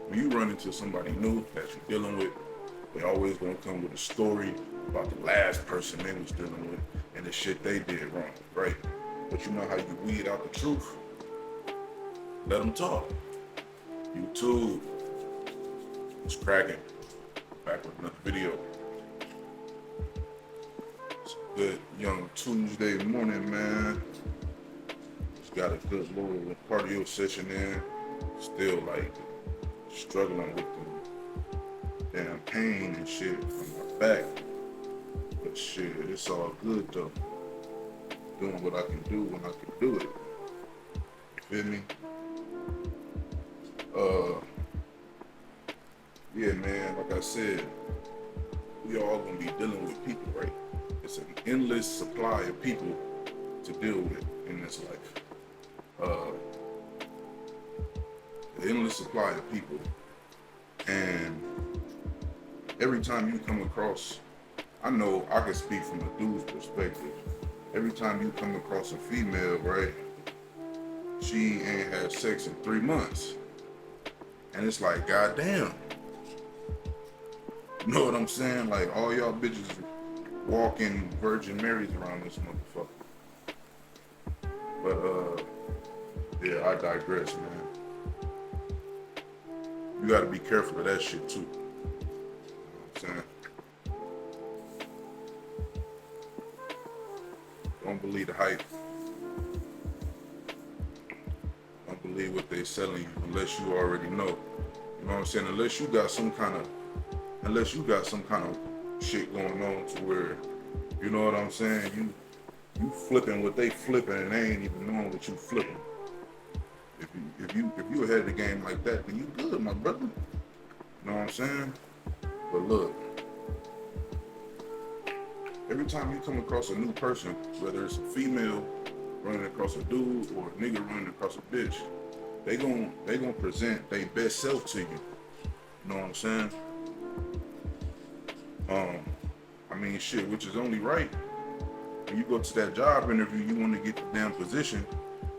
when you run into somebody new that you're dealing with, they always gonna come with a story about the last person they was dealing with and the shit they did wrong, right? But you know how you weed out the truth? Let them talk. YouTube is cracking. Back with another video. It's a good young Tuesday morning, man. Just got a good little cardio session in. Still like struggling with the damn pain and shit from my back. But shit, it's all good though. Doing what I can do when I can do it. You feel me? Yeah, man, like I said, we all gonna be dealing with people, right? It's an endless supply of people to deal with in this life. An endless supply of people. And every time you come across, I know I can speak from a dude's perspective. Every time you come across a female, right, she ain't had sex in 3 months. And it's like, goddamn. You know what I'm saying? Like, all y'all bitches walking Virgin Marys around this motherfucker. But, yeah, I digress, man. You gotta be careful of that shit, too. You know what I'm saying? Don't believe the hype. Don't believe what they selling you unless you already know. You know what I'm saying? Unless you got some kind of shit going on to where, you know what I'm saying? You flipping what they flipping and they ain't even knowing what you flipping. If you ahead of the game like that, then you good, my brother. You know what I'm saying? But look, every time you come across a new person, whether it's a female running across a dude or a nigga running across a bitch, they gon' present their best self to you. You know what I'm saying? I mean, shit, which is only right. When you go to that job interview, you want to get the damn position,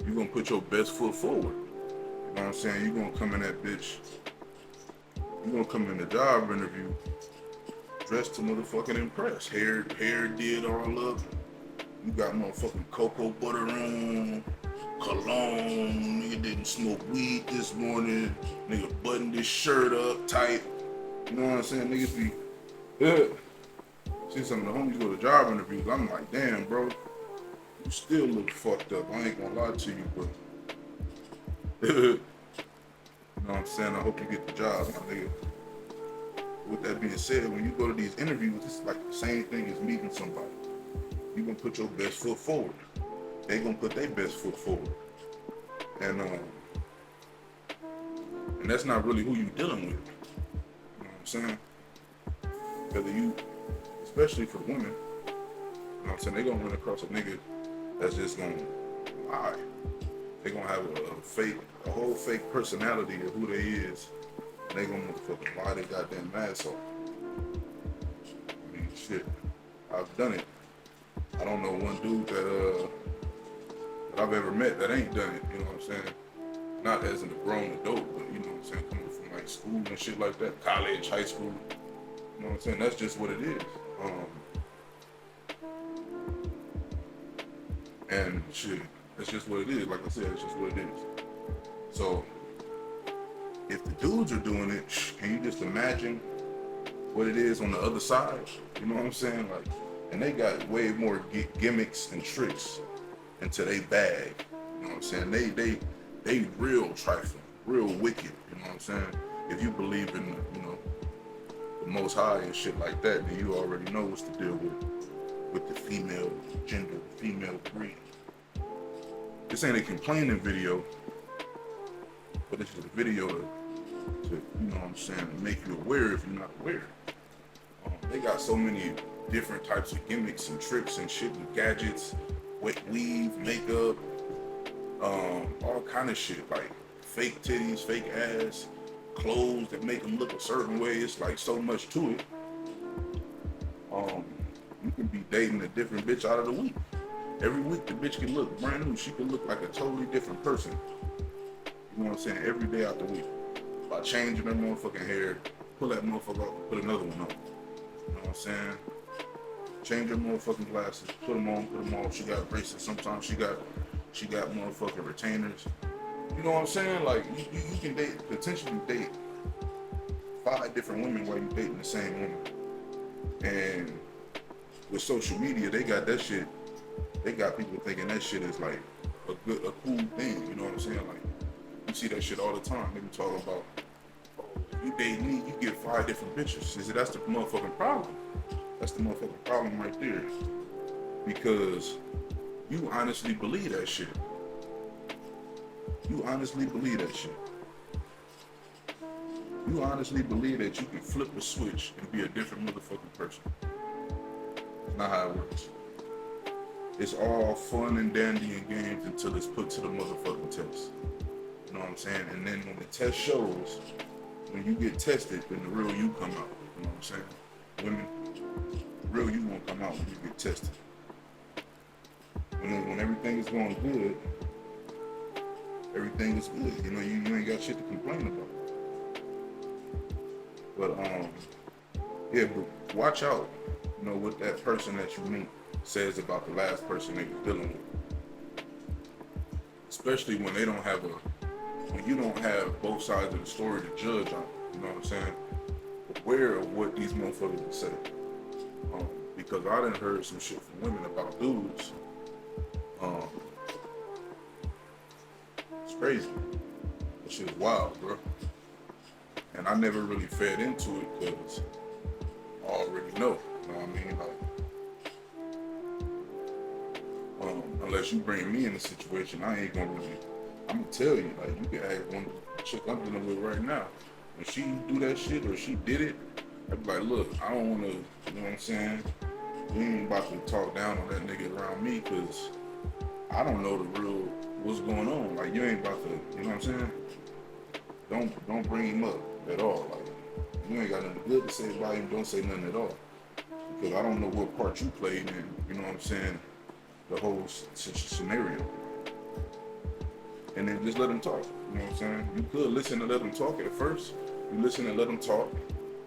you're gonna put your best foot forward. You know what I'm saying? You're gonna come in that bitch, you're gonna come in the job interview dressed to motherfucking impress. Hair did all up. You got motherfucking cocoa butter on, cologne. Nigga didn't smoke weed this morning. Nigga buttoned his shirt up tight. You know what I'm saying? Niggas be, yeah. See some of the homies go to job interviews. I'm like, damn, bro, you still look fucked up. I ain't gonna lie to you, but you know what I'm saying? I hope you get the job, my nigga. With that being said, when you go to these interviews, it's like the same thing as meeting somebody. You gonna put your best foot forward. They gonna put their best foot forward. And that's not really who you dealing with. You know what I'm saying? Whether you, especially for women, you know what I'm saying, they gonna run across a nigga that's just gonna lie. They gonna have a whole fake personality of who they is, and they gonna motherfucking lie their goddamn ass off. I mean, shit, I've done it. I don't know one dude that I've ever met that ain't done it, you know what I'm saying? Not as in a grown adult, but you know what I'm saying, coming from like school and shit like that, college, high school, you know what I'm saying? That's just what it is. And shit, that's just what it is. Like I said, it's just what it is. So, if the dudes are doing it, can you just imagine what it is on the other side? You know what I'm saying? Like, and they got way more gimmicks and tricks into their bag. You know what I'm saying? They real trifling, real wicked. You know what I'm saying? If you believe in, you know, the Most High and shit like that, then you already know what's to deal with the female gender, the female breed. This ain't a complaining video, but this is a video to you know what I'm saying, to make you aware if you're not aware. They got so many different types of gimmicks and tricks and shit and gadgets, wet weave, makeup, all kind of shit, like fake titties, fake ass, clothes that make them look a certain way. It's like so much to it. You can be dating a different bitch out of the week. Every week the bitch can look brand new. She can look like a totally different person. You know what I'm saying? Every day out the week. by changing her motherfucking hair, pull that motherfucker off and put another one on. You know what I'm saying? Change her motherfucking glasses, put them on, put them off. She got braces. Sometimes she got motherfucking retainers. You know what I'm saying? Like you can potentially date 5 different women while you dating the same woman. And with social media, they got that shit. They got people thinking that shit is like a cool thing. You know what I'm saying? Like you see that shit all the time. They be talking about, oh, you date me, you get 5 different bitches. That's the motherfucking problem. That's the motherfucking problem right there. Because you honestly believe that shit. You honestly believe that shit. You honestly believe that you can flip a switch and be a different motherfucking person. That's not how it works. It's all fun and dandy and games until it's put to the motherfucking test. You know what I'm saying? And then when the test shows, when you get tested, then the real you come out. You know what I'm saying? Women, the real you won't come out when you get tested. When everything is going good, everything is good. You know, you ain't got shit to complain about. But yeah, but watch out, you know, what that person that you meet says about the last person they was dealing with. Especially when they don't have when you don't have both sides of the story to judge on. You know what I'm saying? Aware of what these motherfuckers will say. Because I done heard some shit from women about dudes. It's crazy. That shit is wild, bro. And I never really fed into it because I already know. You know what I mean? Like, unless you bring me in a situation, I ain't gonna really. I'm gonna tell you, like, you can ask one of the chicks I'm dealing with right now. When she do that shit or she did it, I'd be like, look, I don't wanna, you know what I'm saying? We ain't about to talk down on that nigga around me because I don't know the real what's going on. Like, you ain't about to, you know what I'm saying? Don't bring him up at all. Like, you ain't got nothing good to say about him, don't say nothing at all. Because I don't know what part you played in, you know what I'm saying? The whole scenario. And then just let them talk, you know what I'm saying? You could listen and let them talk at first. You listen and let them talk.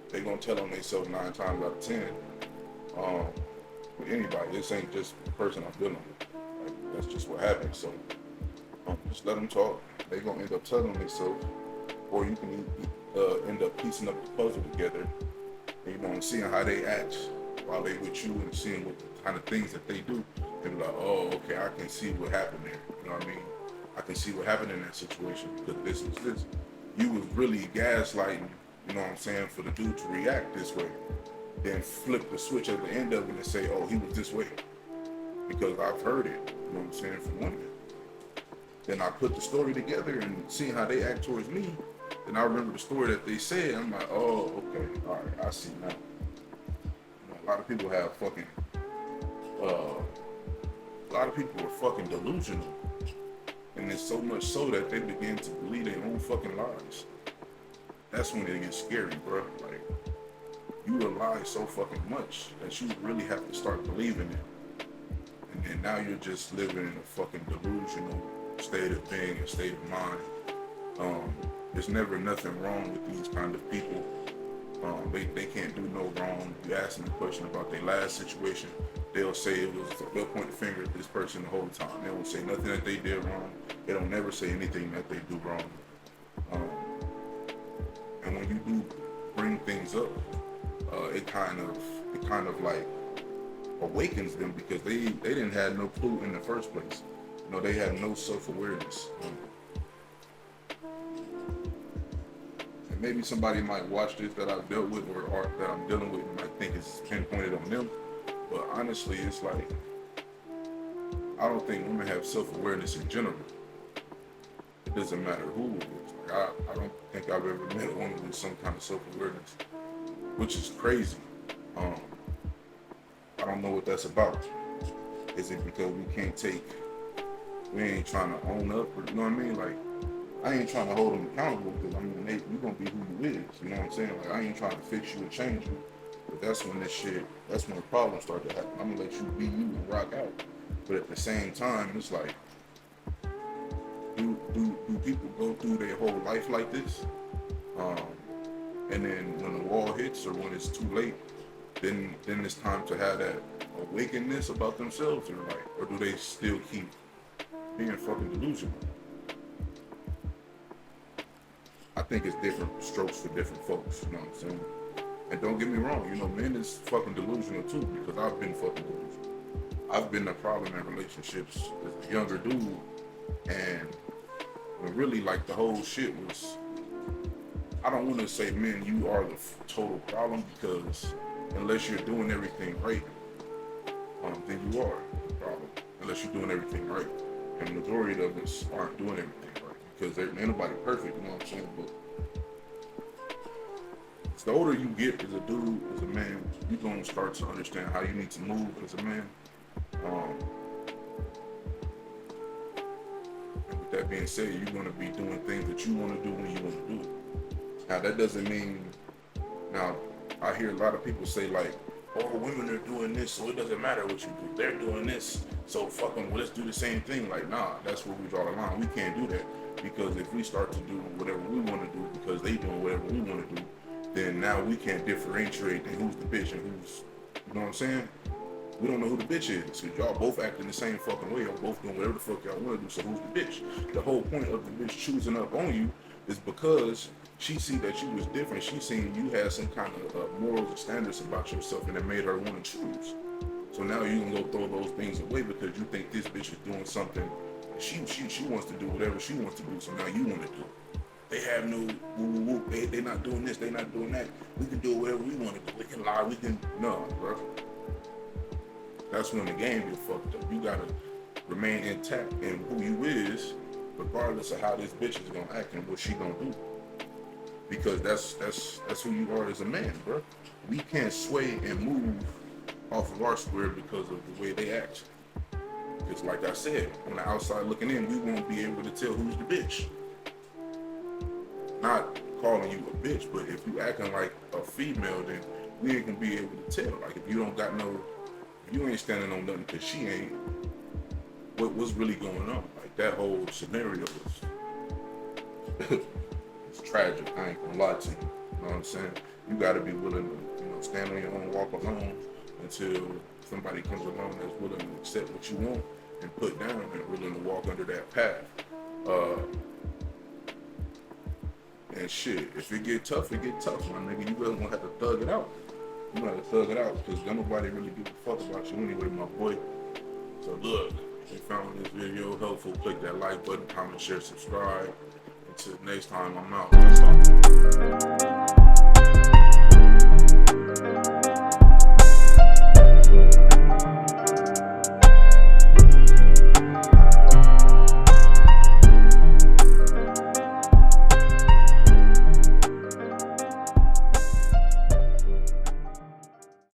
They gonna tell on themselves 9 times out of 10. With anybody, this ain't just the person I'm dealing with. Like, that's just what happens. So just let them talk. They gonna end up telling themselves, or you can end up piecing up the puzzle together. And, you know, and seeing how they act while they with you, and seeing what kind of things that they do. And be like, oh, okay, I can see what happened there. You know what I mean? I can see what happened in that situation because this was this. You was really gaslighting, you know what I'm saying, for the dude to react this way. Then flip the switch at the end of it and say, oh, he was this way. Because I've heard it, you know what I'm saying, from women. Then I put the story together and seeing how they act towards me. Then I remember the story that they said. I'm like, oh, okay, all right, I see now. You know, a lot of people have fucking, a lot of people are fucking delusional. And it's so much so that they begin to believe their own fucking lies. That's when it gets scary, bro. Like, you lie so fucking much that you really have to start believing it. And then now you're just living in a fucking delusional state of being and state of mind. There's never nothing wrong with these kind of people. They can't do no wrong. You ask them a question about their last situation, they'll say they'll point the finger at this person the whole time. They won't say nothing that they did wrong. They don't never say anything that they do wrong. And when you do bring things up, it kind of like awakens them because they didn't have no clue in the first place. You know, they have no self-awareness. And maybe somebody might watch this that I've dealt with or that I'm dealing with and might think it's pinpointed on them. But honestly, it's like, I don't think women have self-awareness in general. It doesn't matter who it is. Like, I don't think I've ever met a woman with some kind of self-awareness, which is crazy. I don't know what that's about. Is it because we ain't trying to own up, or, you know what I mean? Like, I ain't trying to hold them accountable because, I mean, you gonna be who you is, you know what I'm saying? Like, I ain't trying to fix you or change you. But that's when the problems start to happen. I'm gonna let you be you and rock out. But at the same time, it's like, do people go through their whole life like this? Um, and then when the wall hits or when it's too late, then it's time to have that awakenness about themselves, or do they still keep being fucking delusional? I think it's different strokes for different folks, you know what I'm saying? And don't get me wrong, men is fucking delusional too, because I've been fucking delusional. I've been the problem in relationships as a younger dude, and when really like the whole shit was, I don't want to say, men, you are the total problem, because unless you're doing everything right, then you are the problem. Unless you're doing everything right, and the majority of us aren't doing everything right, because ain't nobody perfect, you know what I'm saying? But the older you get as a dude, as a man, you're gonna start to understand how you need to move as a man. And with that being said, you're gonna be doing things that you want to do when you want to do it. Now that doesn't mean. Now I hear a lot of people say like, "Oh, women are doing this, so it doesn't matter what you do. They're doing this, so fuck them. Well, let's do the same thing." Like, nah, that's where we draw the line. We can't do that, because if we start to do whatever we want to do because they doing whatever we want to do, then now we can't differentiate who's the bitch and who's, you know what I'm saying? We don't know who the bitch is, because y'all both acting the same fucking way. Y'all both doing whatever the fuck y'all want to do, so who's the bitch? The whole point of the bitch choosing up on you is because she see that you was different. She seen you had some kind of morals and standards about yourself, and it made her want to choose. So now you can go throw those things away because you think this bitch is doing something. She wants to do whatever she wants to do, so now you want to do it. They have no woo. They not doing this, they not doing that. We can do whatever we want to do. We can lie, we can, no, bro. That's when the game gets fucked up. You gotta remain intact in who you is, regardless of how this bitch is gonna act and what she gonna do. Because that's who you are as a man, bro. We can't sway and move off of our square because of the way they act. Because like I said, on the outside looking in, we won't be able to tell who's the bitch. Not calling you a bitch, but if you acting like a female, then we ain't gonna be able to tell. Like if you don't got no, if you ain't standing on nothing because she ain't, what's really going on? Like that whole scenario is it's tragic. I ain't gonna lie to you. You know what I'm saying? You gotta be willing to, stand on your own, walk alone until somebody comes along that's willing to accept what you want and put down and willing to walk under that path. And shit, if it get tough, it get tough, my nigga. You really gonna have to thug it out. You gonna have to thug it out, because don't nobody really give a fuck about you anyway, my boy. So look, if you found this video helpful, click that like button, comment, share, subscribe. Until next time, I'm out.